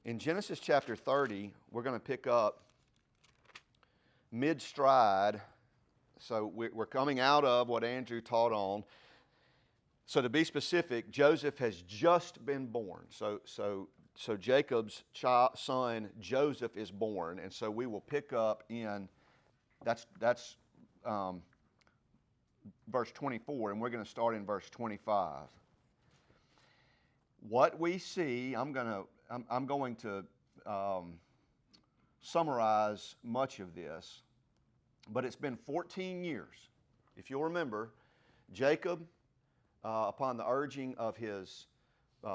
In Genesis chapter 30, we're going to pick up mid-stride. So we're coming out of what Andrew taught on. So to be specific, Joseph has just been born. So Jacob's son Joseph is born, and so we will pick up in that's verse 24, and we're going to start in verse 25. What we see, I'm going to summarize much of this, but it's been 14 years. If you'll remember, Jacob, upon the urging of his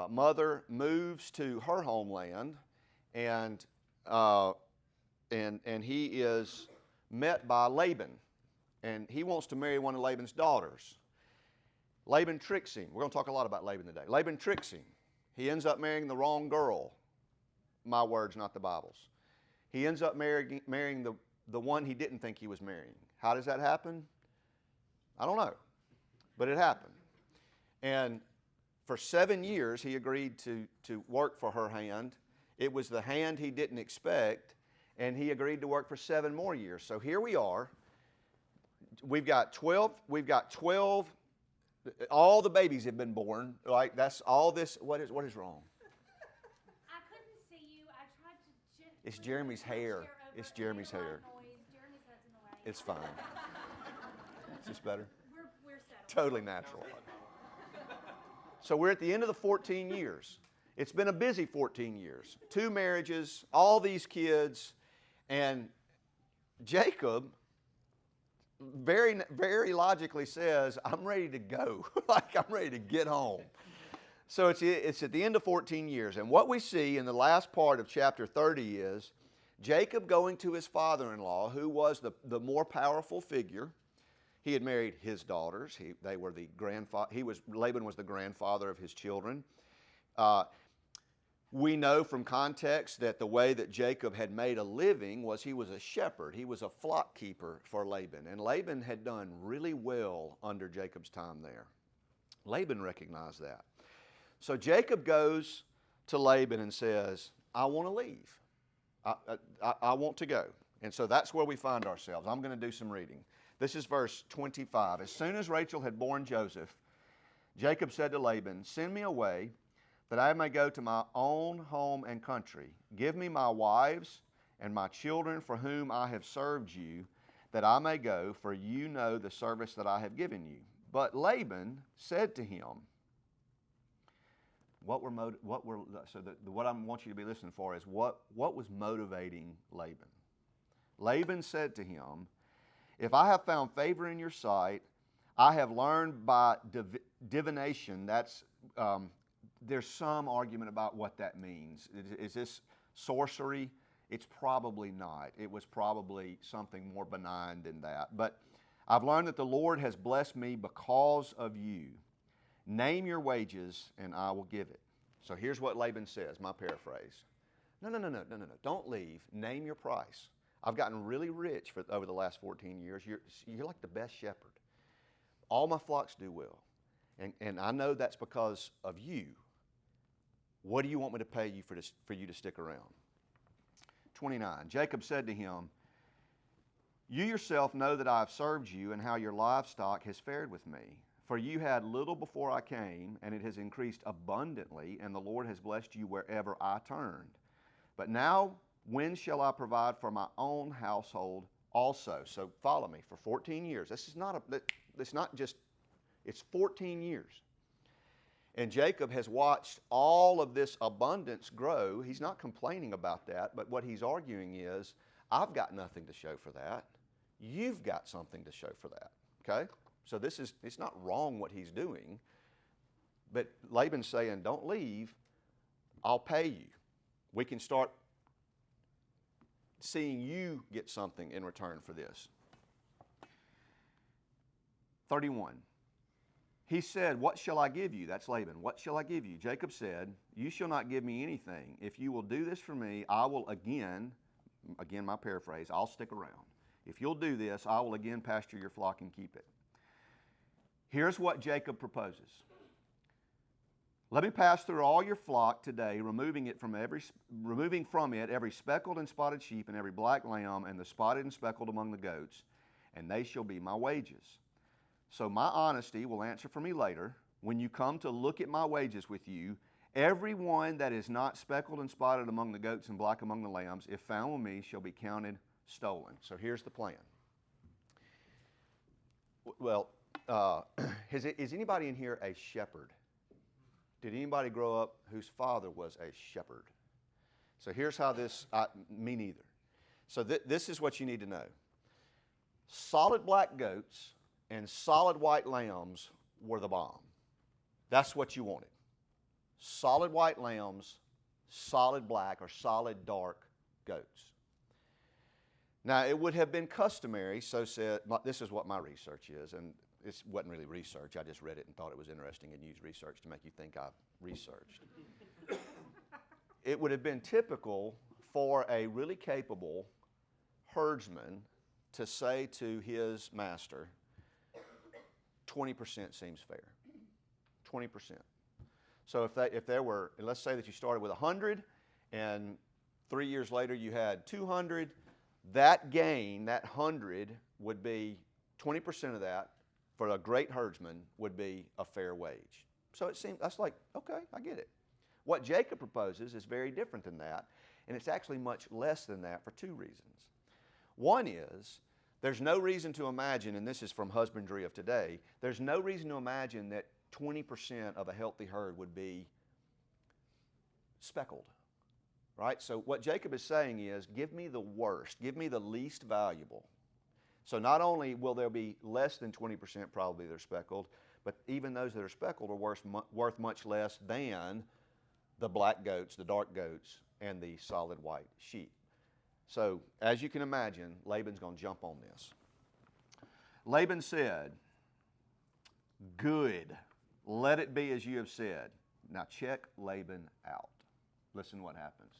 mother, moves to her homeland, and he is met by Laban, and he wants to marry one of Laban's daughters. Laban tricks him. We're going to talk a lot about Laban today. Laban tricks him. He ends up marrying the wrong girl. My words, not the Bible's. He ends up marrying the one he didn't think he was marrying. How does that happen? I don't know, but it happened. And for 7 years, he agreed to work for her hand. It was the hand he didn't expect, and he agreed to work for 7 more years. So here we are. We've got 12. All the babies have been born. Like that's all this. What is wrong? I couldn't see you. I tried to. It's Jeremy's hair. It's Jeremy's hair. Jeremy's head's in the way. It's fine. Is this better? We're settled. Totally natural. So we're at the end of the 14 years. It's been a busy 14 years. 2 marriages, all these kids, and Jacob very, very logically says, I'm ready to go. Like I'm ready to get home. So it's at the end of 14 years. And what we see in the last part of chapter 30 is Jacob going to his father-in-law, who was the more powerful figure. He had married his daughters. Laban was the grandfather of his children. We know from context that the way that Jacob had made a living was he was a shepherd. He was a flock keeper for Laban. And Laban had done really well under Jacob's time there. Laban recognized that. So Jacob goes to Laban and says, I want to leave. I want to go. And so that's where we find ourselves. I'm going to do some reading. This is verse 25. As soon as Rachel had borne Joseph, Jacob said to Laban, send me away, that I may go to my own home and country. Give me my wives and my children for whom I have served you, that I may go, for you know the service that I have given you. But Laban said to him, what I want you to be listening for is what was motivating Laban. Laban said to him, if I have found favor in your sight, I have learned by divination. There's some argument about what that means. Is this sorcery? It's probably not. It was probably something more benign than that. But I've learned that the Lord has blessed me because of you. Name your wages and I will give it. So here's what Laban says, my paraphrase. No. Don't leave. Name your price. I've gotten really rich over the last 14 years. You're like the best shepherd. All my flocks do well. And I know that's because of you. What do you want me to pay you for you to stick around? 29. Jacob said to him, you yourself know that I have served you and how your livestock has fared with me. For you had little before I came, and it has increased abundantly, and the Lord has blessed you wherever I turned. But now, when shall I provide for my own household also? So follow me. For 14 years. It's 14 years. And Jacob has watched all of this abundance grow. He's not complaining about that, but what he's arguing is, I've got nothing to show for that. You've got something to show for that. Okay? So it's not wrong what he's doing, but Laban's saying, don't leave, I'll pay you. We can start seeing you get something in return for this. 31. He said, what shall I give you? That's Laban. What shall I give you? Jacob said, you shall not give me anything. If you will do this for me, I will again my paraphrase, I'll stick around. If you'll do this, I will again pasture your flock and keep it. Here's what Jacob proposes. Let me pass through all your flock today, removing from it every speckled and spotted sheep and every black lamb and the spotted and speckled among the goats, and they shall be my wages. So my honesty will answer for me later. When you come to look at my wages with you, every one that is not speckled and spotted among the goats and black among the lambs, if found with me, shall be counted stolen. So here's the plan. Well, is anybody in here a shepherd? Did anybody grow up whose father was a shepherd? So here's how me neither. So this is what you need to know. Solid black goats and solid white lambs were the bomb. That's what you wanted. Solid white lambs, solid black or solid dark goats. Now, it would have been customary, so said, this is what my research is, and this wasn't really research. I just read it and thought it was interesting and used research to make you think I researched. It would have been typical for a really capable herdsman to say to his master, 20% seems fair. 20%. So if there were, let's say that you started with 100 and 3 years later you had 200, that gain, that 100 would be 20% of that for a great herdsman would be a fair wage. So it seems, that's like, okay, I get it. What Jacob proposes is very different than that, and it's actually much less than that for two reasons. One is, there's no reason to imagine, and this is from husbandry of today, there's no reason to imagine that 20% of a healthy herd would be speckled, right? So what Jacob is saying is, give me the worst, give me the least valuable. So not only will there be less than 20% probably that are speckled, but even those that are speckled are worth much less than the black goats, the dark goats, and the solid white sheep. So as you can imagine, Laban's going to jump on this. Laban said, good, let it be as you have said. Now check Laban out. Listen what happens.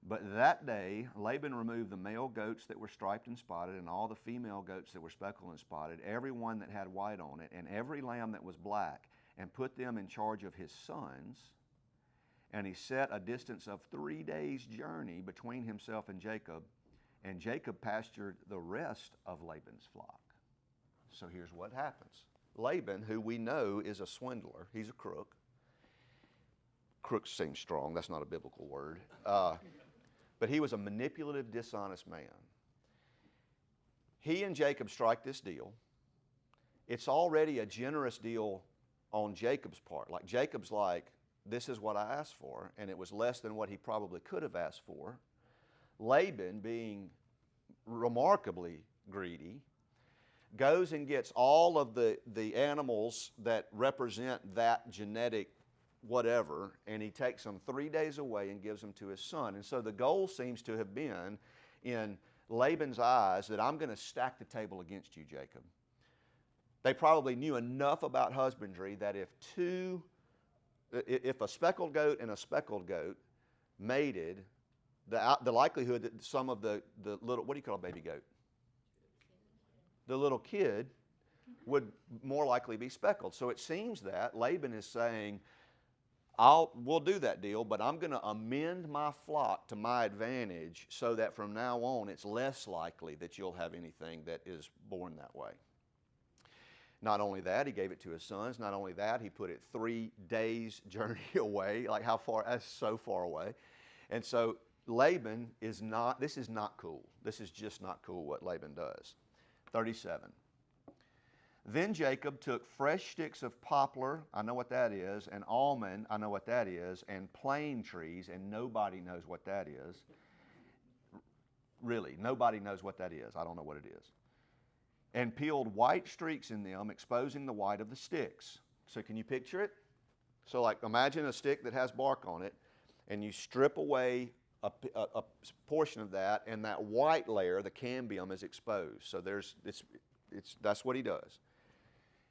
But that day, Laban removed the male goats that were striped and spotted, and all the female goats that were speckled and spotted, every one that had white on it, and every lamb that was black, and put them in charge of his sons. And he set a distance of 3 days' journey between himself and Jacob pastured the rest of Laban's flock. So here's what happens. Laban, who we know is a swindler, he's a crook. Crook seems strong, that's not a biblical word. But he was a manipulative, dishonest man. He and Jacob strike this deal. It's already a generous deal on Jacob's part. Like Jacob's like, this is what I asked for, and it was less than what he probably could have asked for. Laban, being remarkably greedy, goes and gets all of the animals that represent that genetic whatever, and he takes them 3 days away and gives them to his son. And so the goal seems to have been, in Laban's eyes, that I'm going to stack the table against you, Jacob. They probably knew enough about husbandry that if a speckled goat and a speckled goat mated, the likelihood that some of the little, what do you call a baby goat? The little kid would more likely be speckled. So it seems that Laban is saying, we'll do that deal, but I'm going to amend my flock to my advantage so that from now on it's less likely that you'll have anything that is born that way. Not only that, he gave it to his sons. Not only that, he put it 3 days' journey away. Like how far? That's so far away. And so Laban this is not cool. This is just not cool what Laban does. 37. Then Jacob took fresh sticks of poplar, I know what that is, and almond, I know what that is, and plane trees, and nobody knows what that is. Really, nobody knows what that is. I don't know what it is. And peeled white streaks in them, exposing the white of the sticks. So can you picture it? So like imagine a stick that has bark on it, and you strip away a portion of that, and that white layer, the cambium, is exposed. So that's what he does.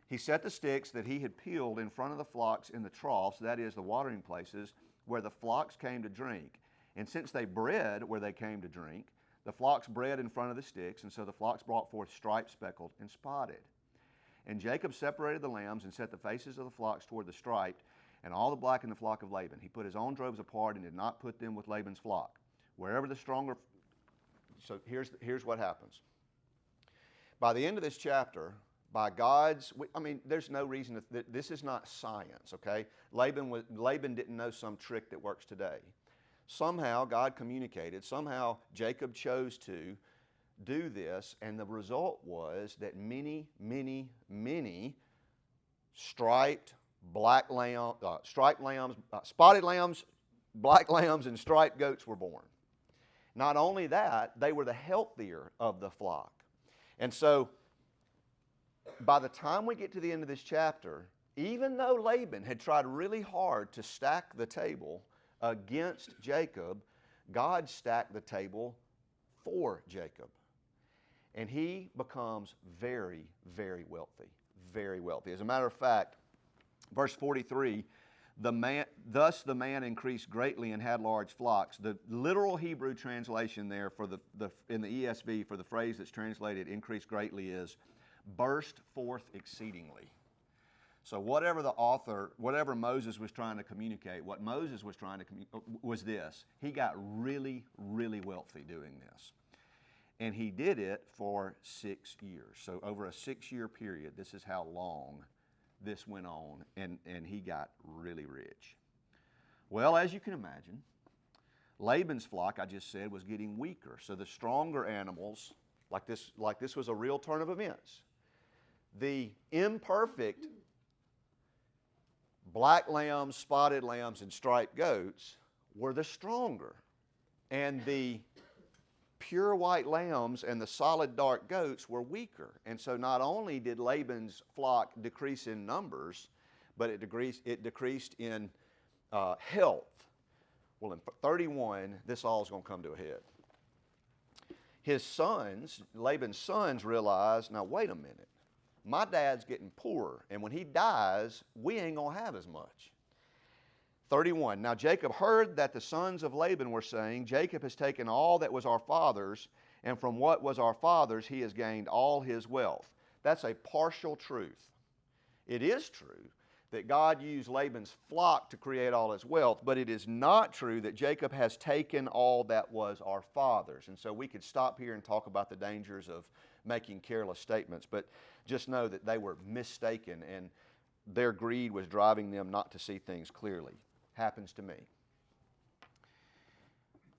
He set the sticks that he had peeled in front of the flocks in the troughs, that is, the watering places, where the flocks came to drink. And since they bred where they came to drink, the flocks bred in front of the sticks, and so the flocks brought forth striped, speckled, and spotted. And Jacob separated the lambs and set the faces of the flocks toward the striped, and all the black in the flock of Laban. He put his own droves apart and did not put them with Laban's flock. Wherever the stronger... So here's what happens. By the end of this chapter, by God's... there's no reason... This is not science, okay? Laban didn't know some trick that works today. Somehow God communicated. Somehow Jacob chose to do this, and the result was that many, many, many striped lambs, spotted lambs, black lambs, and striped goats were born. Not only that, they were the healthier of the flock. And so, by the time we get to the end of this chapter, even though Laban had tried really hard to stack the table against Jacob, God stacked the table for Jacob. And he becomes very, very wealthy. Very wealthy. As a matter of fact, verse 43, thus the man increased greatly and had large flocks. The literal Hebrew translation there in the ESV for the phrase that's translated increased greatly is burst forth exceedingly. So whatever Moses was trying to communicate, what Moses was trying to communicate was this. He got really, really wealthy doing this. And he did it for 6 years. So over a 6-year period, this is how long this went on, and he got really rich. Well, as you can imagine, Laban's flock, I just said, was getting weaker. So the stronger animals, like this was a real turn of events. The imperfect black lambs, spotted lambs, and striped goats were the stronger. And the pure white lambs and the solid dark goats were weaker. And so not only did Laban's flock decrease in numbers, but it decreased in health. Well, in 31, this all is going to come to a head. His sons, Laban's sons, realized, now wait a minute, my dad's getting poorer, and when he dies, we ain't going to have as much. 31, now Jacob heard that the sons of Laban were saying, Jacob has taken all that was our father's, and from what was our father's he has gained all his wealth. That's a partial truth. It is true that God used Laban's flock to create all his wealth, but it is not true that Jacob has taken all that was our father's. And so we could stop here and talk about the dangers of making careless statements, but just know that they were mistaken and their greed was driving them not to see things clearly. Happens to me.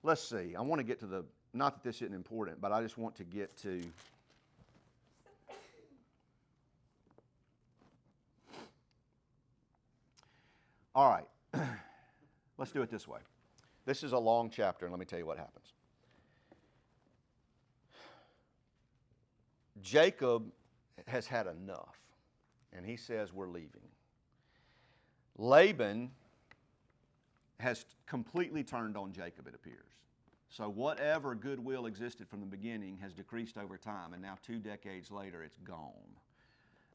Let's see. I want to get to not that this isn't important, but I just want to get to all right. Let's do it this way. This is a long chapter, and let me tell you what happens. Jacob has had enough, and he says, we're leaving. Laban has completely turned on Jacob, it appears. So whatever goodwill existed from the beginning has decreased over time, and now 2 decades later, it's gone.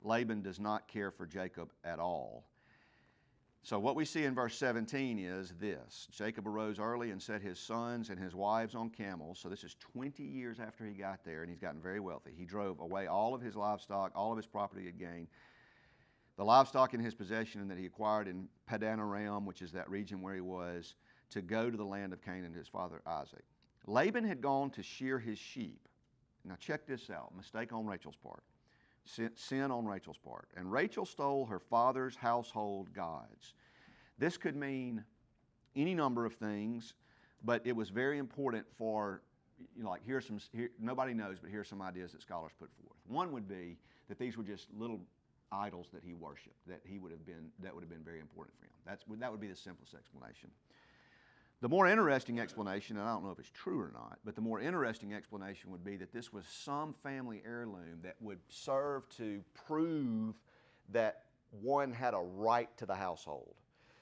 Laban does not care for Jacob at all. So what we see in verse 17 is this. Jacob arose early and set his sons and his wives on camels. So this is 20 years after he got there, and he's gotten very wealthy. He drove away all of his livestock, all of his property he had gained, the livestock in his possession and that he acquired in Padan Aram, which is that region where he was, to go to the land of Canaan to his father Isaac. Laban had gone to shear his sheep. Now check this out. Mistake on Rachel's part. Sin on Rachel's part. And Rachel stole her father's household gods. This could mean any number of things, but it was very important for, nobody knows, but here's some ideas that scholars put forth. One would be that these were just little idols that he worshipped, that would have been very important for him. That would be the simplest explanation. The more interesting explanation, and I don't know if it's true or not, but the more interesting explanation would be that this was some family heirloom that would serve to prove that one had a right to the household.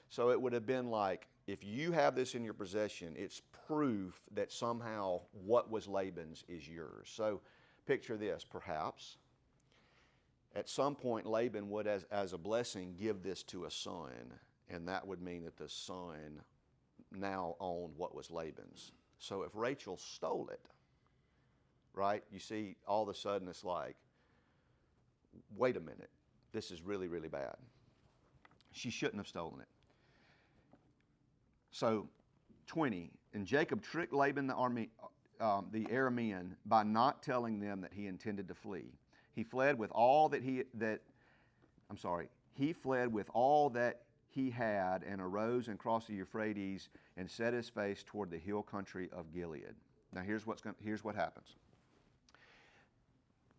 So it would have been like, if you have this in your possession, it's proof that somehow what was Laban's is yours. So picture this, perhaps at some point Laban would, as a blessing, give this to a son, and that would mean that the son now owned what was Laban's. So if Rachel stole it, right, you see, all of a sudden it's like, wait a minute, this is really, really bad. She shouldn't have stolen it. So, 20, and Jacob tricked Laban the Aramean by not telling them that he intended to flee. He fled with all that he fled with all that he had and arose and crossed the Euphrates and set his face toward the hill country of Gilead. Now here's what happens.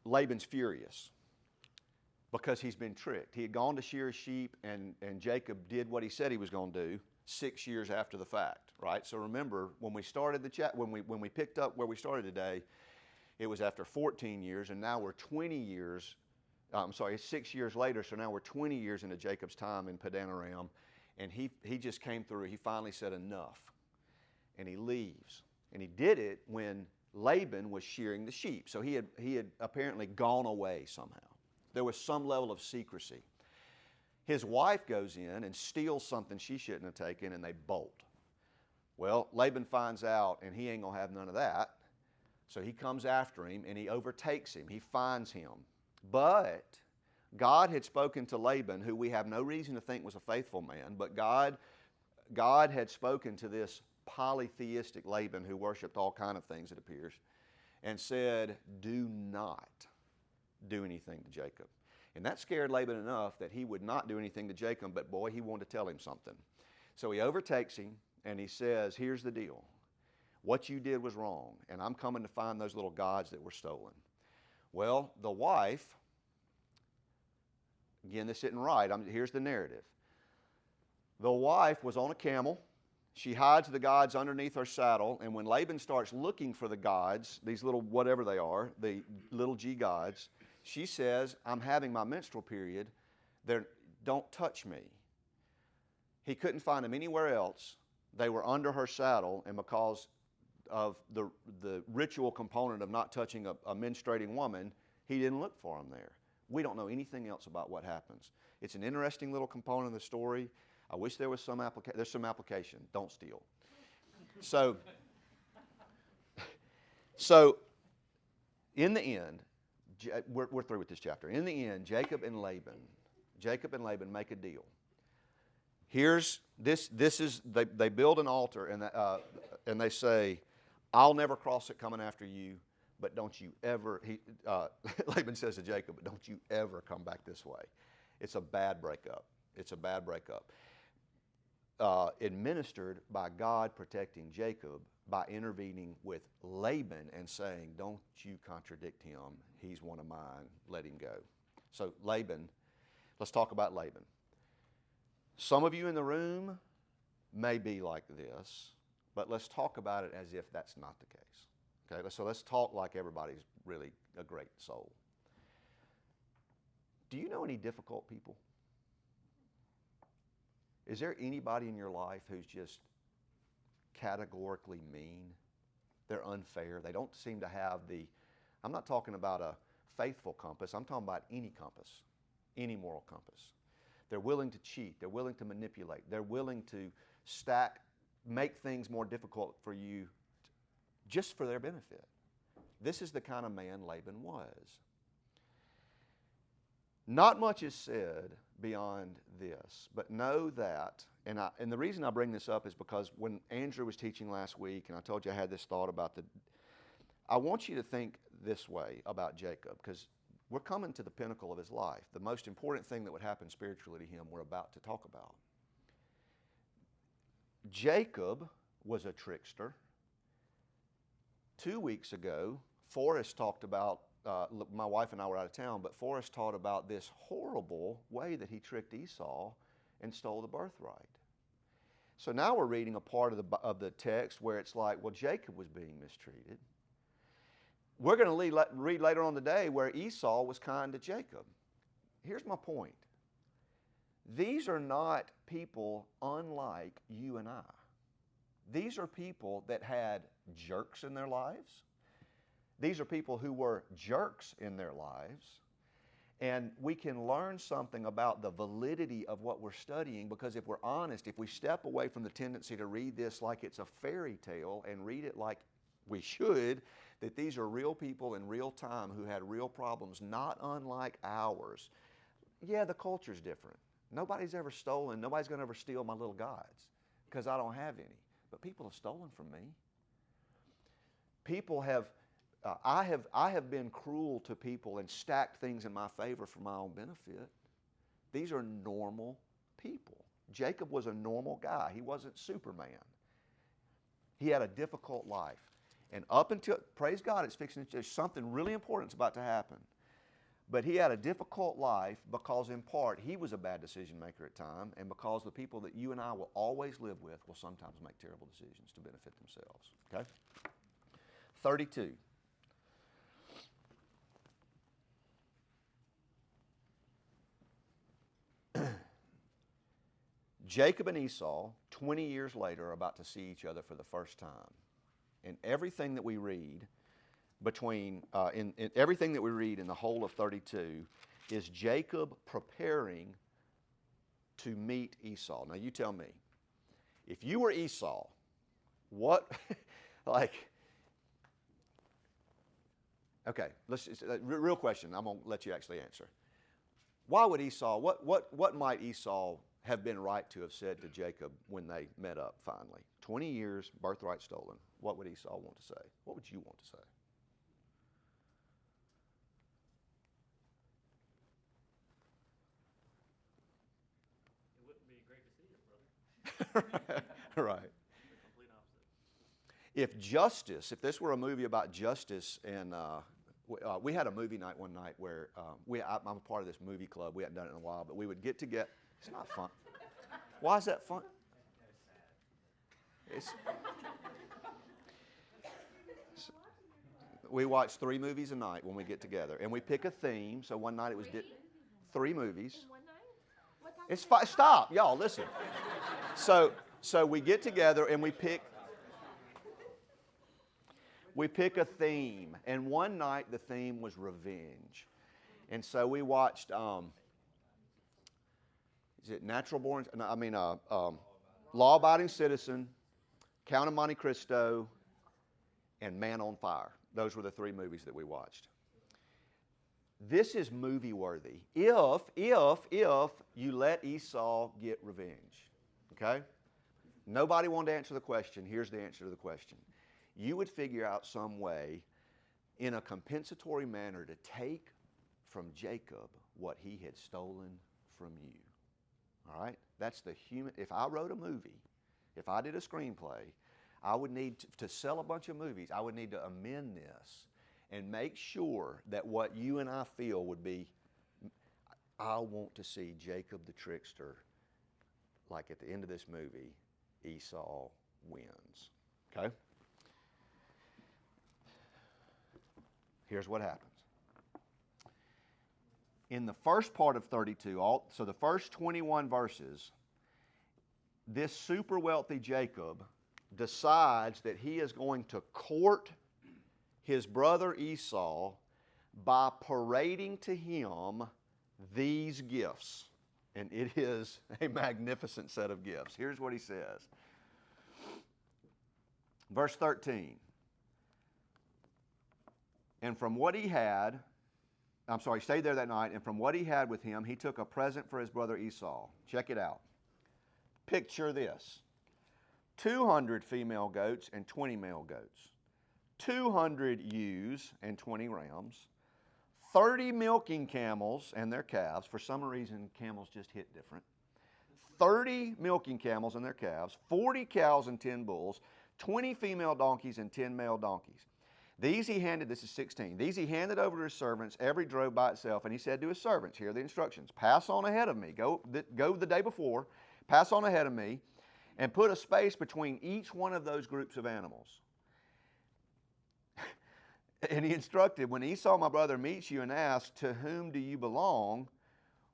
Laban's furious because he's been tricked. He had gone to shear his sheep, and Jacob did what he said he was going to do 6 years after the fact, right? So remember, when we started the chat, when we picked up where we started today, it was after 14 years, and now we're 20 years. It's 6 years later, so now we're 20 years into Jacob's time in Padan Aram, and he just came through. He finally said enough, and he leaves. And he did it when Laban was shearing the sheep. So he had apparently gone away somehow. There was some level of secrecy. His wife goes in and steals something she shouldn't have taken, and they bolt. Well, Laban finds out, and he ain't going to have none of that. So he comes after him, and he overtakes him. He finds him. But God had spoken to Laban, who we have no reason to think was a faithful man, but God had spoken to this polytheistic Laban who worshiped all kind of things, it appears, and said, do not do anything to Jacob. And that scared Laban enough that he would not do anything to Jacob, but boy, he wanted to tell him something. So he overtakes him, and he says, here's the deal. What you did was wrong, and I'm coming to find those little gods that were stolen. Well, the wife, again, this isn't right. Here's the narrative. The wife was on a camel. She hides the gods underneath her saddle, and when Laban starts looking for the gods, these little whatever they are, the little G gods, she says, I'm having my menstrual period. Don't touch me. He couldn't find them anywhere else. They were under her saddle, and because of the ritual component of not touching a menstruating woman, he didn't look for them there. We don't know anything else about what happens. It's an interesting little component of the story. I wish there was some application. There's some application. Don't steal. So in the end, we're through with this chapter. In the end, Jacob and Laban make a deal. Here's this is they build an altar, and they say, I'll never cross it coming after you, but don't you ever, Laban says to Jacob, but don't you ever come back this way. It's a bad breakup. Administered by God protecting Jacob by intervening with Laban and saying, don't you contradict him. He's one of mine. Let him go. So Laban, let's talk about Laban. Some of you in the room may be like this, but let's talk about it as if that's not the case. Okay, so let's talk like everybody's really a great soul. Do you know any difficult people? Is there anybody in your life who's just categorically mean? They're unfair. They don't seem to have I'm not talking about a faithful compass. I'm talking about any compass, any moral compass. They're willing to cheat. They're willing to manipulate. They're willing to make things more difficult for you just for their benefit. This is the kind of man Laban was. Not much is said beyond this, but know that, and the reason I bring this up is because when Andrew was teaching last week, and I told you I had this thought about I want you to think this way about Jacob, because we're coming to the pinnacle of his life. The most important thing that would happen spiritually to him we're about to talk about. Jacob was a trickster. 2 weeks ago, Forrest talked about, my wife and I were out of town, but Forrest taught about this horrible way that he tricked Esau and stole the birthright. So now we're reading a part of the text where it's like, well, Jacob was being mistreated. We're going to read later on today where Esau was kind to Jacob. Here's my point. These are not people unlike you and I. These are people that had jerks in their lives. These are people who were jerks in their lives. And we can learn something about the validity of what we're studying, because if we're honest, if we step away from the tendency to read this like it's a fairy tale and read it like we should, that these are real people in real time who had real problems, not unlike ours. Yeah, the culture's different. Nobody's ever stolen. Nobody's going to ever steal my little gods because I don't have any. But people have stolen from me. People have, I have been cruel to people and stacked things in my favor for my own benefit. These are normal people. Jacob was a normal guy. He wasn't Superman. He had a difficult life. And up until, praise God, it's fixing, there's something really important that's about to happen. But he had a difficult life because in part he was a bad decision maker at times, and because the people that you and I will always live with will sometimes make terrible decisions to benefit themselves. Okay? 32. Jacob and Esau, 20 years later, are about to see each other for the first time. And everything that we read in everything that we read in the whole of 32 is Jacob preparing to meet Esau. Now you tell me, if you were Esau, what, okay, real question, I'm going to let you actually answer. Why would Esau, what might Esau have been right to have said to Jacob when they met up finally? 20 years, birthright stolen. What would Esau want to say? What would you want to say? It wouldn't be great to see you, brother. Right. The complete opposite. If this were a movie about justice, and we had a movie night one night where I'm a part of this movie club. We hadn't done it in a while, but we would get together. It's not fun. Why is that fun? We watch 3 movies a night when we get together, and we pick a theme. So one night it was 3 movies. In one night? What time? It's fine. Stop, y'all. Listen. So we get together and we pick a theme. And one night the theme was revenge, and so we watched. Is it Natural Born? No, I mean, Law-Abiding Citizen, Count of Monte Cristo, and Man on Fire. Those were the 3 movies that we watched. This is movie worthy if you let Esau get revenge. Okay? Nobody wanted to answer the question. Here's the answer to the question. You would figure out some way in a compensatory manner to take from Jacob what he had stolen from you. All right? That's the human. If I wrote a movie, if I did a screenplay, I would need to sell a bunch of movies. I would need to amend this and make sure that what you and I feel would be, I want to see Jacob the trickster, like at the end of this movie, Esau wins. Okay? Here's what happens. In the first part of 32, so the first 21 verses, this super wealthy Jacob decides that he is going to court his brother Esau by parading to him these gifts. And it is a magnificent set of gifts. Here's what he says. Verse 13. And from what he had, stayed there that night, and from what he had with him, he took a present for his brother Esau. Check it out. Picture this. 200 female goats and 20 male goats. 200 ewes and 20 rams. 30 milking camels and their calves. For some reason, camels just hit different. 30 milking camels and their calves. 40 cows and 10 bulls. 20 female donkeys and 10 male donkeys. These he handed, this is 16, these he handed over to his servants, every drove by itself, and he said to his servants, here are the instructions, pass on ahead of me, go the day before, pass on ahead of me, and put a space between each one of those groups of animals. And he instructed, when Esau my brother meets you and asks, to whom do you belong,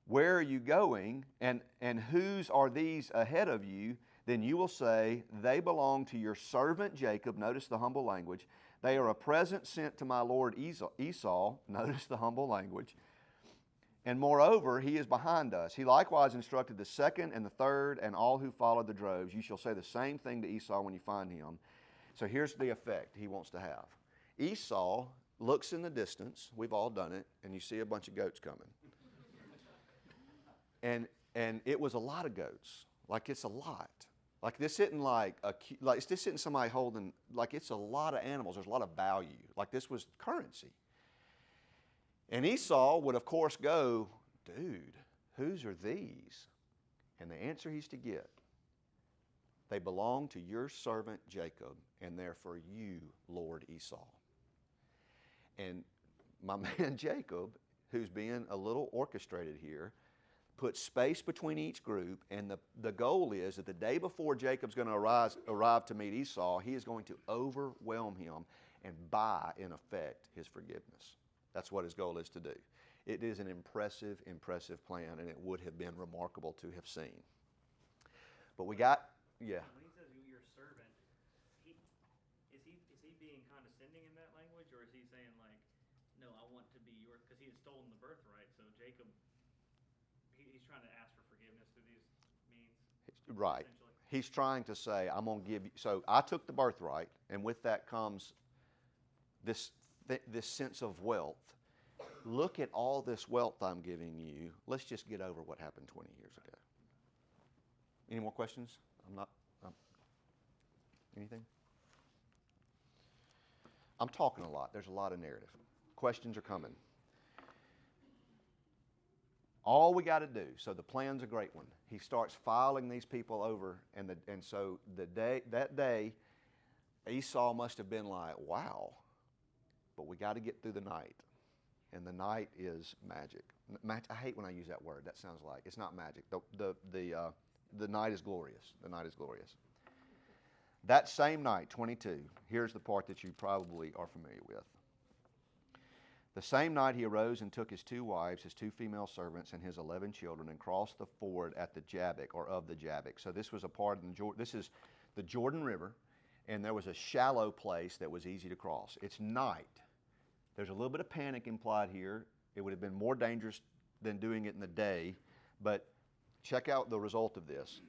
where are you going, and whose are these ahead of you, then you will say, they belong to your servant Jacob, notice the humble language, they are a present sent to my lord Esau, notice the humble language, and moreover, he is behind us. He likewise instructed the second and the third and all who followed the droves. You shall say the same thing to Esau when you find him. So here's the effect he wants to have. Esau looks in the distance, we've all done it, and you see a bunch of goats coming. and it was a lot of goats. Like it's a lot. Like this isn't like this isn't somebody holding, like it's a lot of animals. There's a lot of value. Like this was currency. And Esau would of course go, dude, whose are these? And the answer he's to get, they belong to your servant Jacob, and they're for you, Lord Esau. And my man Jacob, who's being a little orchestrated here, put space between each group, and the goal is that the day before Jacob's going to arrive to meet Esau, he is going to overwhelm him and buy, in effect, his forgiveness. That's what his goal is to do. It is an impressive, impressive plan, and it would have been remarkable to have seen. But we got, yeah. When he says your servant, is he being condescending in that language, or is he saying like, no, I want to be your, because he had stolen the birthright, so Jacob, he's trying to ask for forgiveness through these means. Right. He's trying to say, I'm going to give you, so I took the birthright, and with that comes this sense of wealth. Look at all this wealth I'm giving you. Let's just get over what happened 20 years ago. Any more questions? Anything? I'm talking a lot. There's a lot of narrative. Questions are coming. All we got to do, so the plan's a great one. He starts filing these people over, and so that day, Esau must have been like, wow, but we got to get through the night. And the night is magic. I hate when I use that word. That sounds like, it's not magic. The night is glorious. The night is glorious. That same night, 22, here's the part that you probably are familiar with. The same night he arose and took his 2 wives, his 2 female servants, and his 11 children, and crossed the ford at the Jabbok, or of the Jabbok. So this was a part of this is the Jordan River, and there was a shallow place that was easy to cross. It's night. There's a little bit of panic implied here. It would have been more dangerous than doing it in the day, but check out the result of this.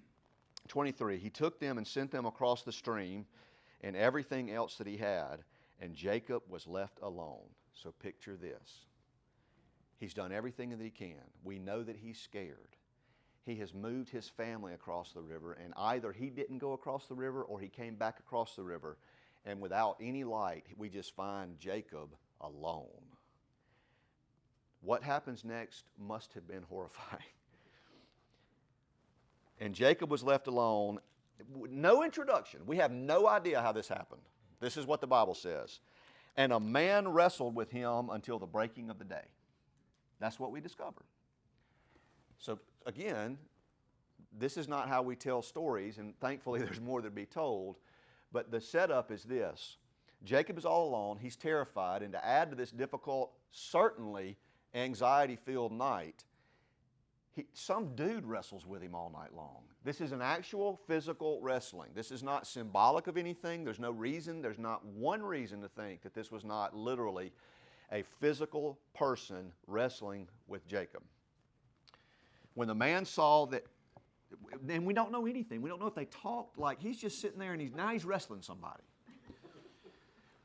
23, he took them and sent them across the stream and everything else that he had, and Jacob was left alone. So picture this. He's done everything that he can. We know that he's scared. He has moved his family across the river, and either he didn't go across the river or he came back across the river, and without any light, we just find Jacob alone. What happens next must have been horrifying. And Jacob was left alone. No introduction. We have no idea how this happened. This is what the Bible says. And a man wrestled with him until the breaking of the day. That's what we discover. So again, this is not how we tell stories, and thankfully there's more to be told. But the setup is this. Jacob is all alone. He's terrified. And to add to this difficult, certainly anxiety-filled night, some dude wrestles with him all night long. This is an actual physical wrestling. This is not symbolic of anything. There's no reason. There's not one reason to think that this was not literally a physical person wrestling with Jacob. When the man saw that, and we don't know anything. We don't know if they talked. Like he's just sitting there and now he's wrestling somebody.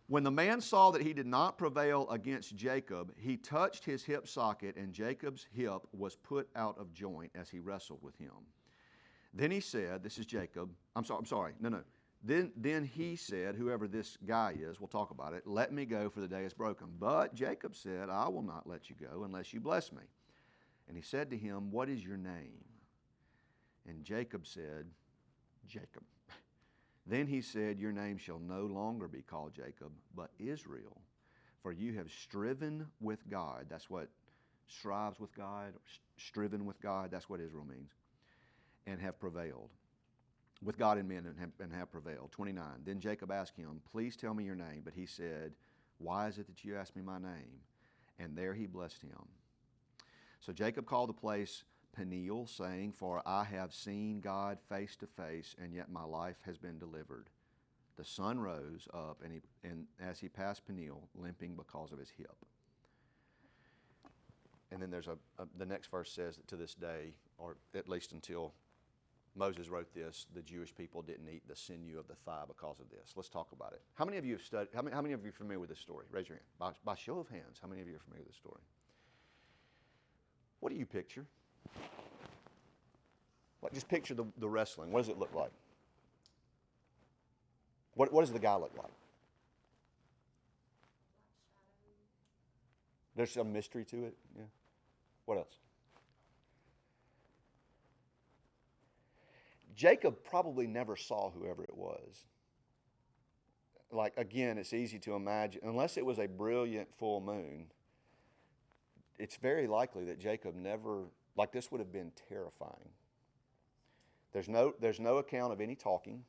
When the man saw that he did not prevail against Jacob, he touched his hip socket, and Jacob's hip was put out of joint as he wrestled with him. Then he said, this is Jacob, I'm sorry, no. Then he said, whoever this guy is, we'll talk about it, let me go, for the day is broken. But Jacob said, I will not let you go unless you bless me. And he said to him, what is your name? And Jacob said, Jacob. Then he said, your name shall no longer be called Jacob, but Israel, for you have striven with God. That's what strives with God, striven with God, that's what Israel means, and have prevailed. With God and men, and have prevailed. 29, then Jacob asked him, please tell me your name. But he said, why is it that you ask me my name? And there he blessed him. So Jacob called the place Peniel, saying, for I have seen God face to face, and yet my life has been delivered. The sun rose up, and as he passed Peniel, limping because of his hip. And then there's the next verse says that to this day, or at least until Moses wrote this, the Jewish people didn't eat the sinew of the thigh because of this. Let's talk about it. How many of you have studied? How many of you are familiar with this story? Raise your hand. By show of hands, how many of you are familiar with this story? What do you picture? Like, just picture the wrestling. What does it look like? What does the guy look like? There's some mystery to it. Yeah. What else? Jacob probably never saw whoever it was. Like, again, it's easy to imagine, unless it was a brilliant full moon, it's very likely that Jacob never, like, this would have been terrifying. There's no account of any talking.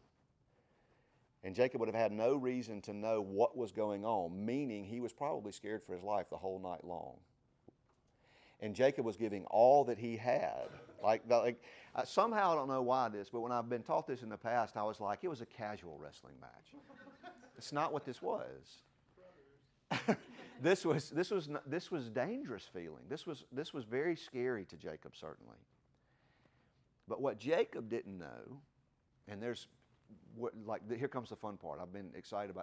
And Jacob would have had no reason to know what was going on, meaning he was probably scared for his life the whole night long. And Jacob was giving all that he had. Somehow, I don't know why this, but when I've been taught this in the past, I was like, it was a casual wrestling match. It's not what this was. This was dangerous feeling. This was very scary to Jacob, certainly. But what Jacob didn't know, and here comes the fun part. I've been excited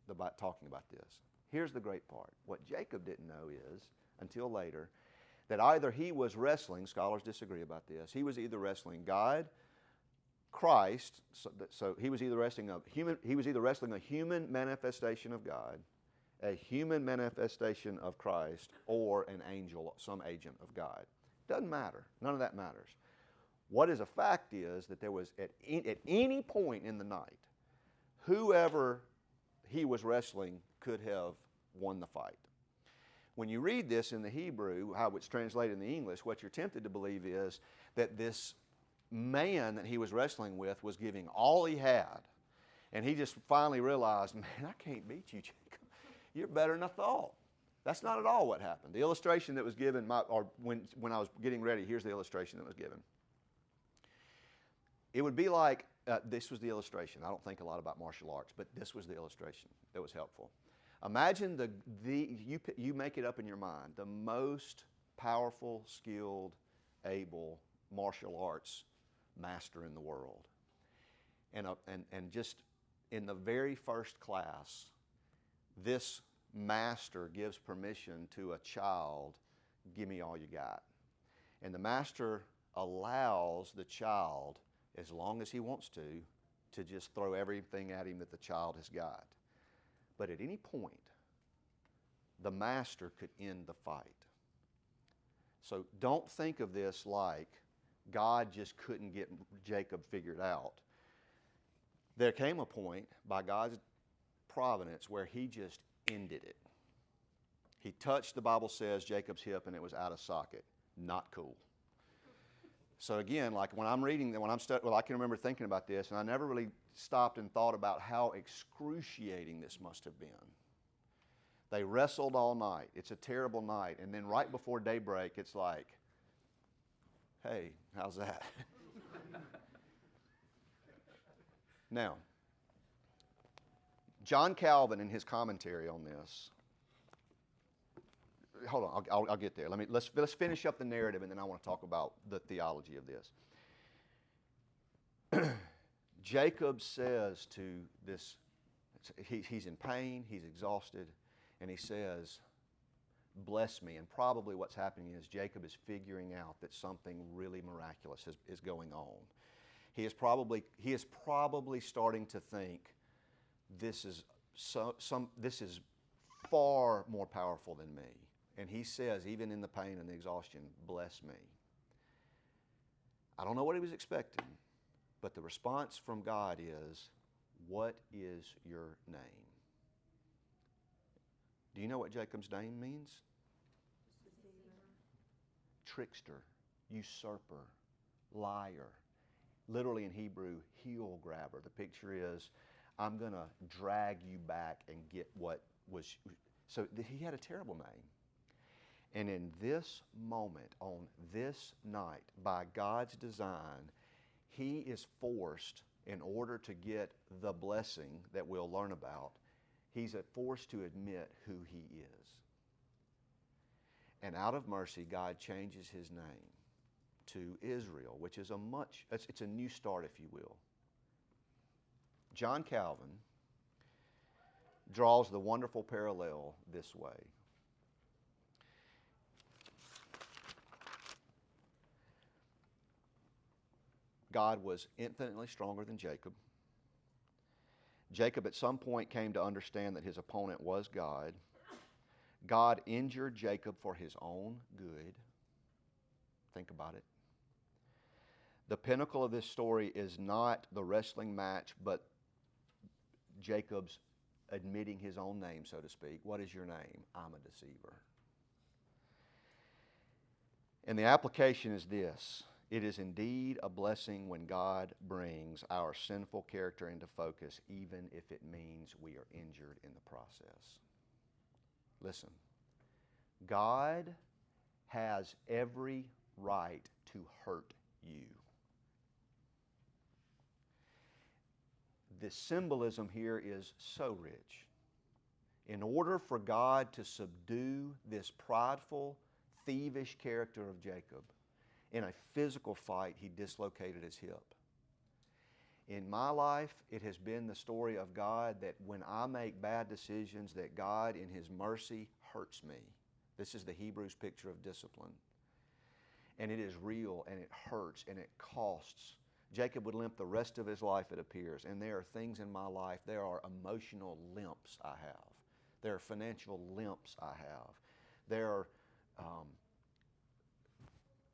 about talking about this. Here's the great part. What Jacob didn't know is, until later, that either he was wrestling, scholars disagree about this, he was either wrestling God, Christ, so he was either wrestling a human manifestation of God, a human manifestation of Christ, or an angel, some agent of God. Doesn't matter. None of that matters. What is a fact is that there was, at any point in the night, whoever he was wrestling could have won the fight. When you read this in the Hebrew, how it's translated in the English, what you're tempted to believe is that this man that he was wrestling with was giving all he had. And he just finally realized, man, I can't beat you, Jacob. You're better than I thought. That's not at all what happened. The illustration that was given, when I was getting ready, here's the illustration that was given. It would be like, this was the illustration. I don't think a lot about martial arts, but this was the illustration that was helpful. Imagine you make it up in your mind, the most powerful, skilled, able martial arts master in the world. And just in the very first class, this master gives permission to a child, give me all you got. And the master allows the child, as long as he wants to just throw everything at him that the child has got. But at any point, the master could end the fight. So don't think of this like God just couldn't get Jacob figured out. There came a point by God's providence where he just ended it. He touched, the Bible says, Jacob's hip and it was out of socket. Not cool. So again, like when I'm reading, I can remember thinking about this, and I never really stopped and thought about how excruciating this must have been. They wrestled all night. It's a terrible night. And then right before daybreak, it's like, hey, how's that? Now, John Calvin, in his commentary on this, hold on, I'll get there. Let's finish up the narrative, and then I want to talk about the theology of this. Jacob says to this, he's in pain, he's exhausted, and he says, bless me. And probably what's happening is Jacob is figuring out that something really miraculous is going on. He is probably starting to think, this is far more powerful than me. And he says, even in the pain and the exhaustion, bless me. I don't know what he was expecting, but the response from God is, what is your name? Do you know what Jacob's name means? Trickster, usurper, liar. Literally in Hebrew, heel grabber. The picture is, I'm going to drag you back and get what was. So he had a terrible name. And in this moment, on this night, by God's design, he is forced, in order to get the blessing that we'll learn about, he's forced to admit who he is. And out of mercy, God changes his name to Israel, which is it's a new start, if you will. John Calvin draws the wonderful parallel this way. God was infinitely stronger than Jacob. Jacob at some point came to understand that his opponent was God. God injured Jacob for his own good. Think about it. The pinnacle of this story is not the wrestling match, but Jacob's admitting his own name, so to speak. What is your name? I'm a deceiver. And the application is this. It is indeed a blessing when God brings our sinful character into focus, even if it means we are injured in the process. Listen, God has every right to hurt you. The symbolism here is so rich. In order for God to subdue this prideful, thievish character of Jacob, in a physical fight, he dislocated his hip. In my life, it has been the story of God that when I make bad decisions, that God in His mercy hurts me. This is the Hebrews picture of discipline. And it is real, and it hurts, and it costs. Jacob would limp the rest of his life, it appears. And there are things in my life, there are emotional limps I have. There are financial limps I have. There are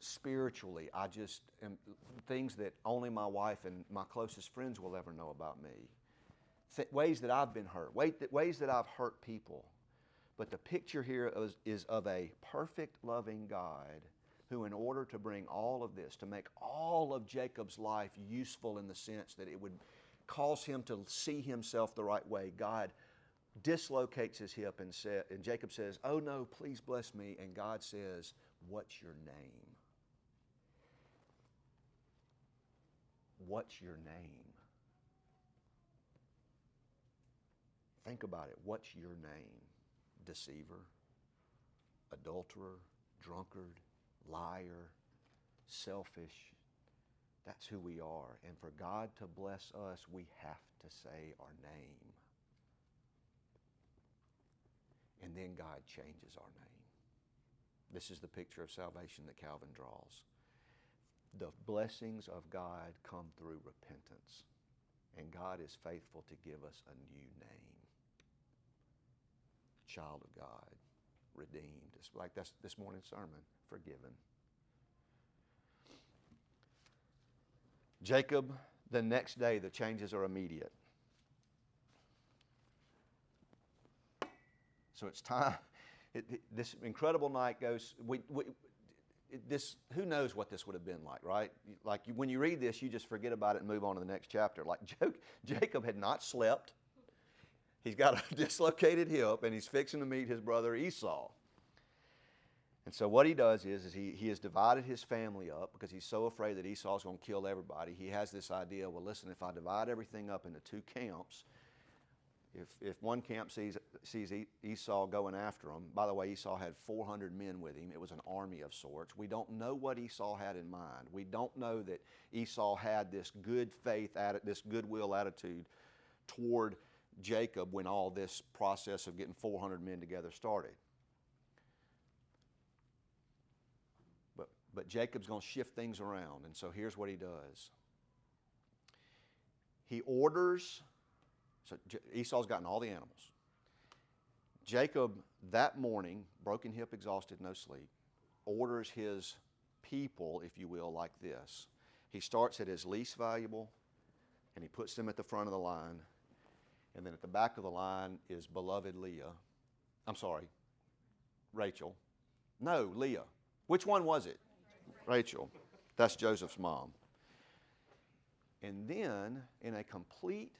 spiritually, I just am things that only my wife and my closest friends will ever know about me. Ways that I've been hurt, ways that I've hurt people. But the picture here is of a perfect, loving God who, in order to bring all of this, to make all of Jacob's life useful in the sense that it would cause him to see himself the right way, God dislocates his hip and Jacob says, "Oh no, please bless me." And God says, "What's your name?" What's your name? Think about it. What's your name? Deceiver, adulterer, drunkard, liar, selfish. That's who we are. And for God to bless us, we have to say our name. And then God changes our name. This is the picture of salvation that Calvin draws. The blessings of God come through repentance. And God is faithful to give us a new name. Child of God, redeemed. It's like that's this morning's sermon, forgiven. Jacob, the next day, the changes are immediate. So it's time. This incredible night goes. Who knows what this would have been like, right? Like when you read this, you just forget about it and move on to the next chapter. Like Jacob had not slept. He's got a dislocated hip, and he's fixing to meet his brother Esau. And so what he does is he has divided his family up because he's so afraid that Esau's going to kill everybody. He has this idea, well, listen, if I divide everything up into two camps, if one camp sees Esau going after him, by the way, Esau had 400 men with him. It was an army of sorts. We don't know what Esau had in mind. We don't know that Esau had this good faith, this goodwill attitude toward Jacob when all this process of getting 400 men together started. But Jacob's going to shift things around, and so here's what he does. He orders, so Esau's gotten all the animals. Jacob, that morning, broken hip, exhausted, no sleep, orders his people, if you will, like this. He starts at his least valuable, and he puts them at the front of the line. And then at the back of the line is beloved Rachel. No, Leah. Which one was it? Rachel. That's Joseph's mom. And then, in a complete,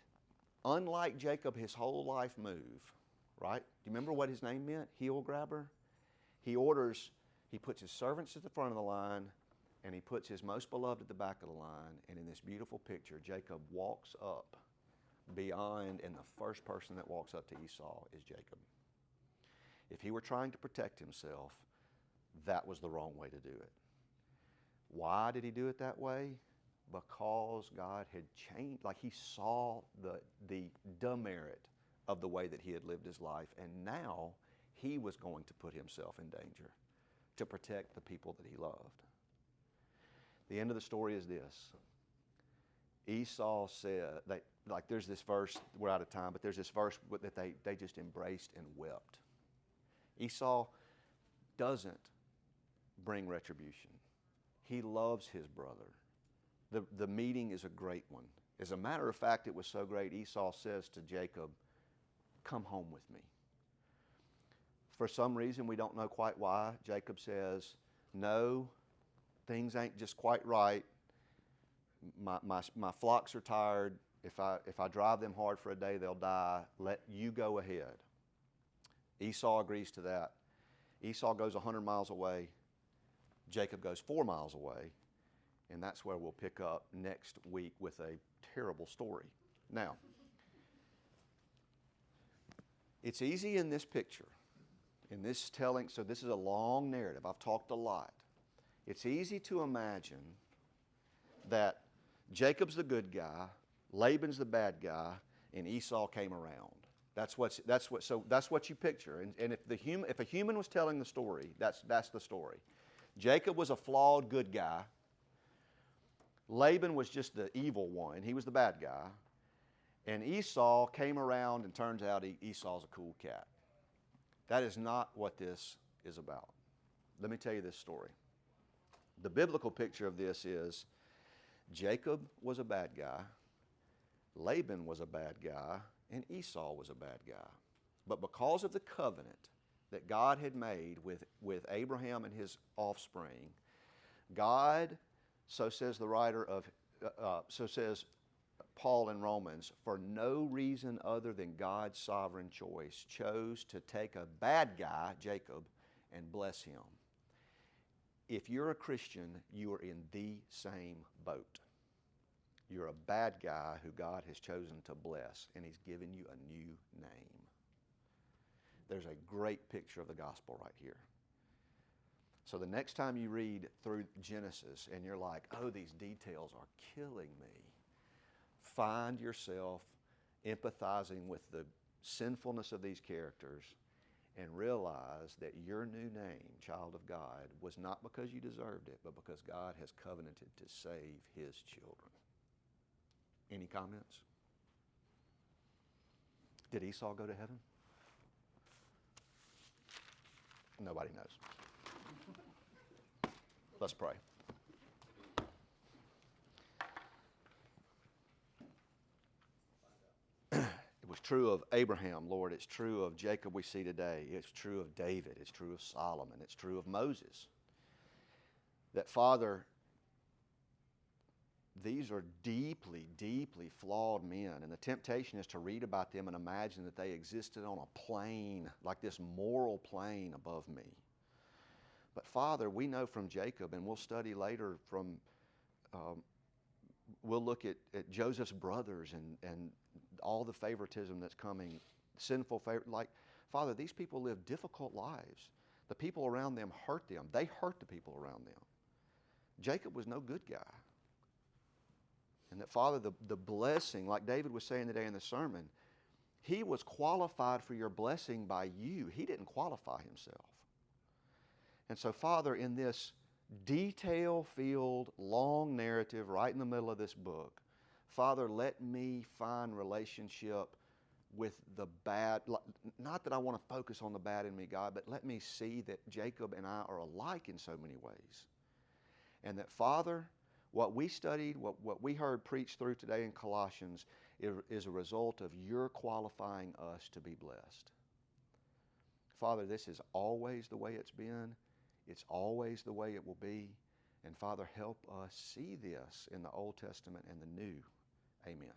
unlike Jacob, his whole life move, right? Do you remember what his name meant? Heel grabber? He puts his servants at the front of the line, and he puts his most beloved at the back of the line. And in this beautiful picture, Jacob walks up beyond, and the first person that walks up to Esau is Jacob. If he were trying to protect himself, that was the wrong way to do it. Why did he do it that way? Because God had changed, like he saw the demerit of the way that he had lived his life, and now he was going to put himself in danger to protect the people that he loved. The end of the story is this. Esau said, there's this verse, we're out of time, but there's this verse that they just embraced and wept. Esau doesn't bring retribution. He loves his brother. The meeting is a great one. As a matter of fact, it was so great, Esau says to Jacob, come home with me. For some reason, we don't know quite why, Jacob says, no, things ain't just quite right. My flocks are tired. If I drive them hard for a day, they'll die. Let you go ahead. Esau agrees to that. Esau goes 100 miles away. Jacob goes 4 miles away. And that's where we'll pick up next week with a terrible story. Now, it's easy in this picture, in this telling, so this is a long narrative. I've talked a lot. It's easy to imagine that Jacob's the good guy, Laban's the bad guy, and Esau came around. That's what you picture. And if a human was telling the story, that's the story. Jacob was a flawed good guy. Laban was just the evil one. He was the bad guy. And Esau came around, and turns out Esau's a cool cat. That is not what this is about. Let me tell you this story. The biblical picture of this is Jacob was a bad guy, Laban was a bad guy, and Esau was a bad guy. But because of the covenant that God had made with Abraham and his offspring, God, so says the writer of, so says Paul in Romans, for no reason other than God's sovereign choice, chose to take a bad guy, Jacob, and bless him. If you're a Christian, you are in the same boat. You're a bad guy who God has chosen to bless, and He's given you a new name. There's a great picture of the gospel right here. So the next time you read through Genesis and you're like, oh, these details are killing me, find yourself empathizing with the sinfulness of these characters and realize that your new name, child of God, was not because you deserved it, but because God has covenanted to save His children. Any comments? Did Esau go to heaven? Nobody knows. Let's pray. It was true of Abraham, Lord. It's true of Jacob we see today. It's true of David. It's true of Solomon. It's true of Moses. That, Father, these are deeply, deeply flawed men. And the temptation is to read about them and imagine that they existed on a plane, like this moral plane above me. But Father, we know from Jacob, and we'll study later from, we'll look at Joseph's brothers and all the favoritism that's coming, sinful favor. Like, Father, these people live difficult lives. The people around them hurt them. They hurt the people around them. Jacob was no good guy. And that, Father, the blessing, like David was saying today in the sermon, he was qualified for your blessing by you. He didn't qualify himself. And so, Father, in this detail-filled, long narrative right in the middle of this book, Father, let me find relationship with the bad. Not that I want to focus on the bad in me, God, but let me see that Jacob and I are alike in so many ways. And that, Father, what we studied, what we heard preached through today in Colossians is a result of your qualifying us to be blessed. Father, this is always the way it's been. It's always the way it will be. And Father, help us see this in the Old Testament and the New. Amen.